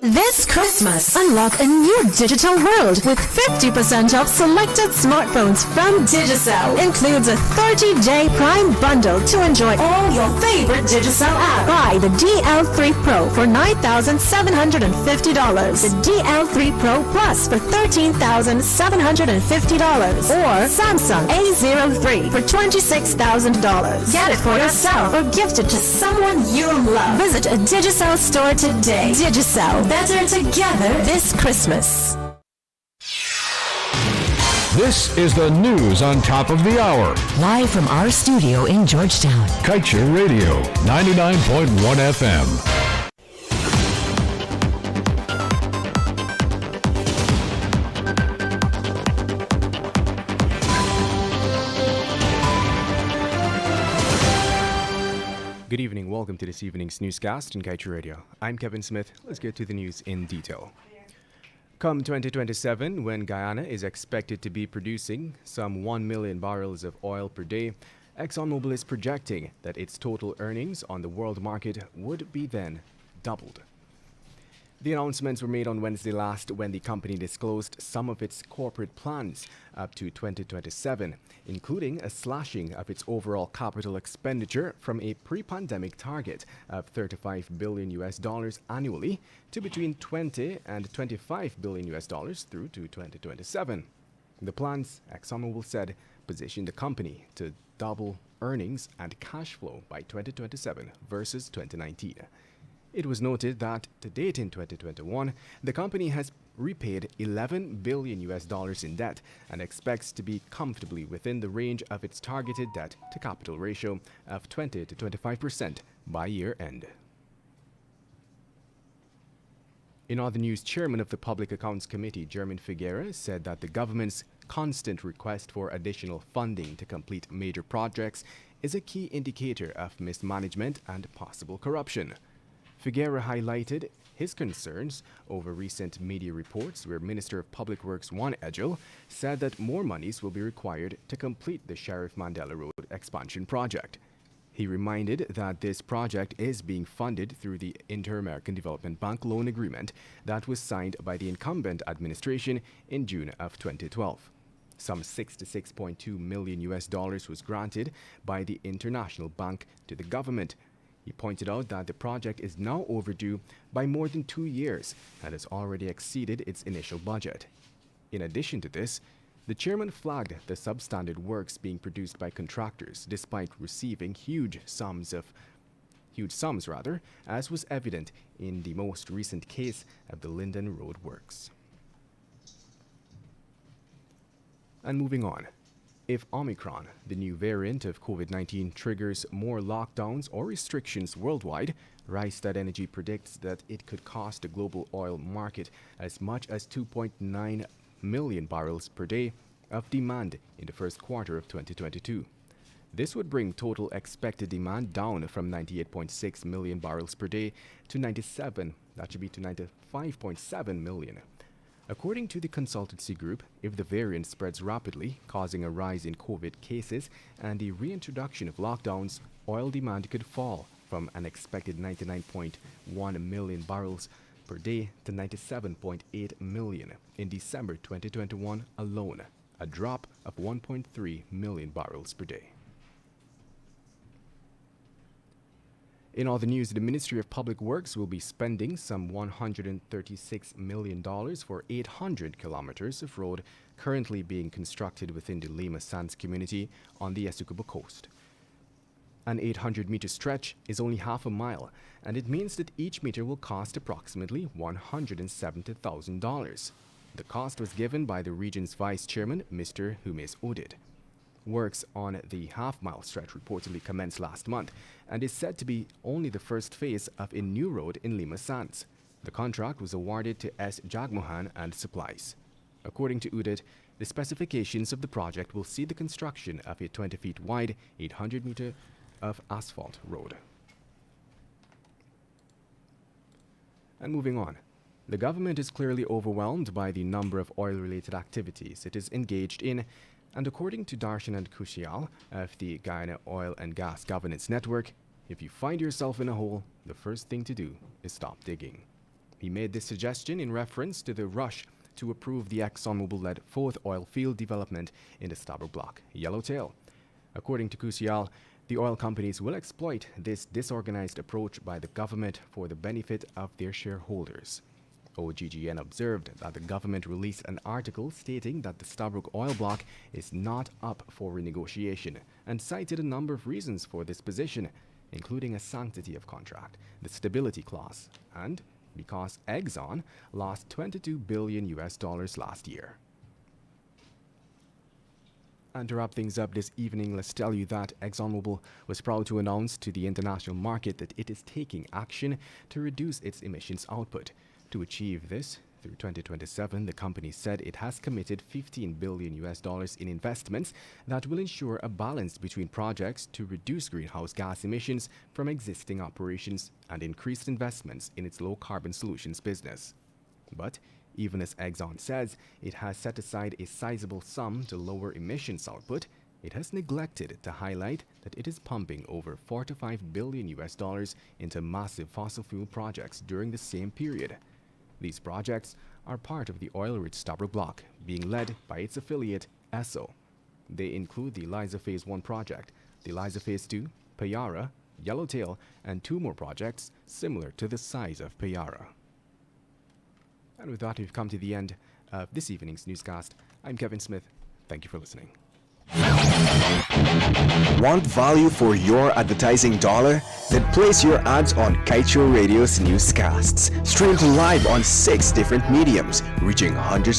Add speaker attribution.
Speaker 1: This Christmas, unlock a new digital world with 50% off selected smartphones from Digicel. Includes a 30-day Prime bundle to enjoy all your favorite Digicel apps. Buy the DL3 Pro for $9,750, the DL3 Pro Plus for $13,750, or Samsung A03 for $26,000. Get it for yourself or gift it to someone you love. Visit a Digicel store today. Digicel, better together this Christmas.
Speaker 2: This is the news on top of the hour.
Speaker 1: Live from our studio in Georgetown.
Speaker 2: Kaieteur Radio, 99.1 FM.
Speaker 3: Good evening. Welcome to this evening's newscast in Kaieteur Radio. I'm Kevin Smith. Let's get to the news in detail. Come 2027, when Guyana is expected to be producing some 1 million barrels of oil per day, ExxonMobil is projecting that its total earnings on the world market would be then doubled. The announcements were made on Wednesday last when the company disclosed some of its corporate plans up to 2027, including a slashing of its overall capital expenditure from a pre-pandemic target of $35 billion annually to between $20 and $25 billion through to 2027. The plans, ExxonMobil said, position the company to double earnings and cash flow by 2027 versus 2019. It was noted that to date in 2021, the company has repaid $11 billion in debt and expects to be comfortably within the range of its targeted debt to capital ratio of 20 to 25% by year end. In other news, Chairman of the Public Accounts Committee, German Figuera, said that the government's constant request for additional funding to complete major projects is a key indicator of mismanagement and possible corruption. Figuera highlighted his concerns over recent media reports where Minister of Public Works Juan Edgell said that more monies will be required to complete the Sheriff Mandela Road expansion project. He reminded that this project is being funded through the Inter-American Development Bank loan agreement that was signed by the incumbent administration in June of 2012. Some $66.2 million was granted by the International Bank to the government. He pointed out that the project is now overdue by more than 2 years and has already exceeded its initial budget. In addition to this, the chairman flagged the substandard works being produced by contractors despite receiving huge sums, as was evident in the most recent case of the Linden Road works. And moving on. If Omicron, the new variant of COVID-19, triggers more lockdowns or restrictions worldwide, Rystad Energy predicts that it could cost the global oil market as much as 2.9 million barrels per day of demand in the first quarter of 2022. This would bring total expected demand down from 98.6 million barrels per day to 95.7 million. According to the consultancy group, if the variant spreads rapidly, causing a rise in COVID cases and the reintroduction of lockdowns, oil demand could fall from an expected 99.1 million barrels per day to 97.8 million in December 2021 alone, a drop of 1.3 million barrels per day. In other news, the Ministry of Public Works will be spending some $136 million for 800 kilometers of road currently being constructed within the Lima Sands community on the Essequibo coast. An 800-meter stretch is only half a mile, and it means that each meter will cost approximately $170,000. The cost was given by the region's vice chairman, Mr. Humes Odid. Works on the half-mile stretch reportedly commenced last month and is said to be only the first phase of a new road in Lima Sands. The contract was awarded to S. Jagmohan and Supplies. According to Udit, the specifications of the project will see the construction of a 20 feet wide, 800 meter of asphalt road. And moving on. The government is clearly overwhelmed by the number of oil-related activities it is engaged in, and according to Darshan and Kushial of the Guyana Oil and Gas Governance Network, If you find yourself in a hole, the first thing to do is stop digging. He made this suggestion in reference to the rush to approve the ExxonMobil-led fourth oil field development in the Stabroek Block, Yellowtail. According to Kusial, the oil companies will exploit this disorganized approach by the government for the benefit of their shareholders. OGGN observed that the government released an article stating that the Stabroek oil block is not up for renegotiation and cited a number of reasons for this position, including a sanctity of contract, the stability clause, and because Exxon lost $22 billion last year. And to wrap things up this evening, let's tell you that ExxonMobil was proud to announce to the international market that it is taking action to reduce its emissions output. To achieve this, through 2027, the company said it has committed $15 billion in investments that will ensure a balance between projects to reduce greenhouse gas emissions from existing operations and increased investments in its low-carbon solutions business. But even as Exxon says it has set aside a sizable sum to lower emissions output, it has neglected to highlight that it is pumping over $45 billion into massive fossil fuel projects during the same period. These projects are part of the oil-rich Stabroek Block, being led by its affiliate, Esso. They include the Liza Phase 1 project, the Liza Phase 2, Payara, Yellowtail, and 2 more projects similar to the size of Payara. And with that, we've come to the end of this evening's newscast. I'm Kevin Smith. Thank you for listening.
Speaker 4: Want value for your advertising dollar? Then place your ads on Kaieteur Radio's newscasts. Streamed live on 6 different mediums, reaching hundreds